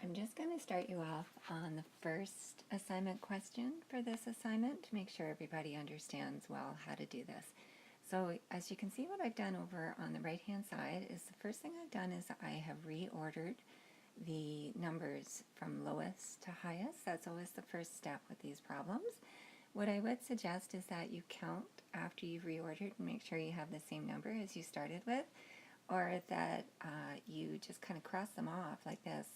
I'm just going to start you off on the first assignment question for this assignment to make sure everybody understands well how to do this. So as you can see, what I've done over on the right hand side is the first thing I've done is I have reordered the numbers from lowest to highest. That's always the first step with these problems. What I would suggest is that you count after you've reordered and make sure you have the same number as you started with, or that you just kind of cross them off like this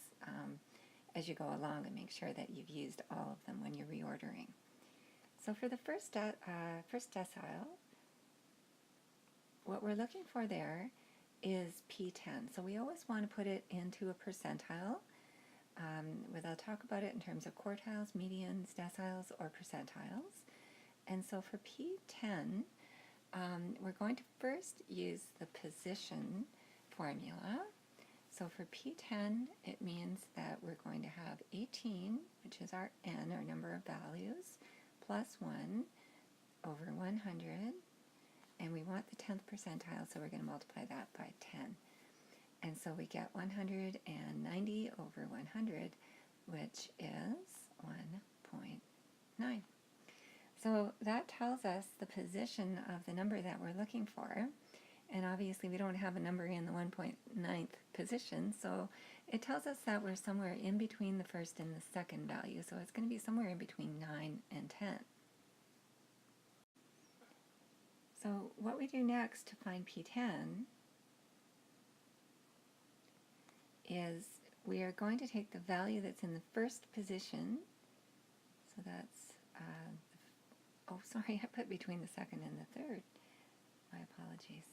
as you go along and make sure that you've used all of them when you're reordering. So for the first decile, what we're looking for there is P10. So we always want to put it into a percentile. I'll talk about it in terms of quartiles, medians, deciles, or percentiles. And so for P10, we're going to first use the position formula. So for P10, it means that we're going to have 18, which is our n, our number of values, plus 1 over 100. And we want the 10th percentile, so we're going to multiply that by 10. And so we get 190 over 100, which is 1.9. So that tells us the position of the number that we're looking for. And obviously we don't have a number in the 1.9th position, so it tells us that we're somewhere in between the first and the second value. So it's going to be somewhere in between 9 and 10. So what we do next to find P10 is we are going to take the value that's in the first position. So that's, oh sorry, I put between the second and the third. My apologies.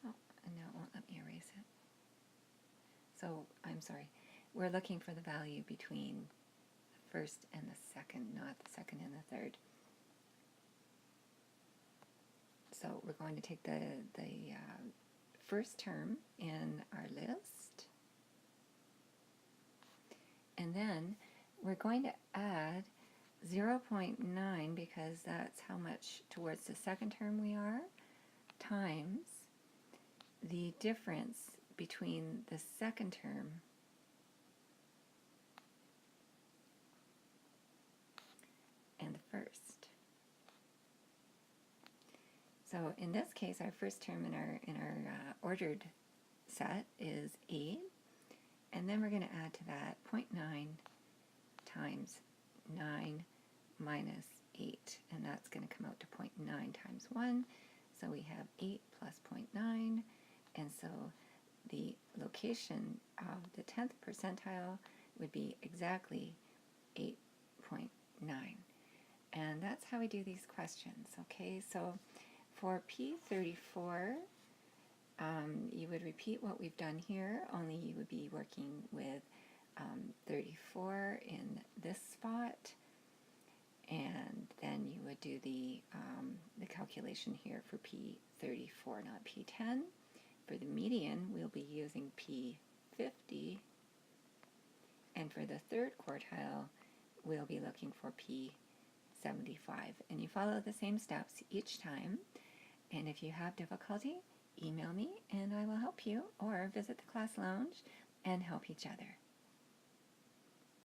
Oh, and now it won't let me erase it. So, I'm sorry. We're looking for the value between the first and the second, not the second and the third. So we're going to take the first term in our list, and then we're going to add 0.9, because that's how much towards the second term we are, times the difference between the second term and the first. So in this case, our first term in our ordered set is 8, and then we're going to add to that 0.9 times 9 minus 8, and that's going to come out to 0.9 times 1. So we have 8 plus 0.9, and so the location of the 10th percentile would be exactly 8.9. And that's how we do these questions, okay? So for P34, you would repeat what we've done here, only you would be working with 34 in this spot, and then you would do the calculation here for P34, not P10. For the median, we'll be using P50, and for the third quartile, we'll be looking for P75. And you follow the same steps each time, and if you have difficulty, email me and I will help you, or visit the class lounge and help each other.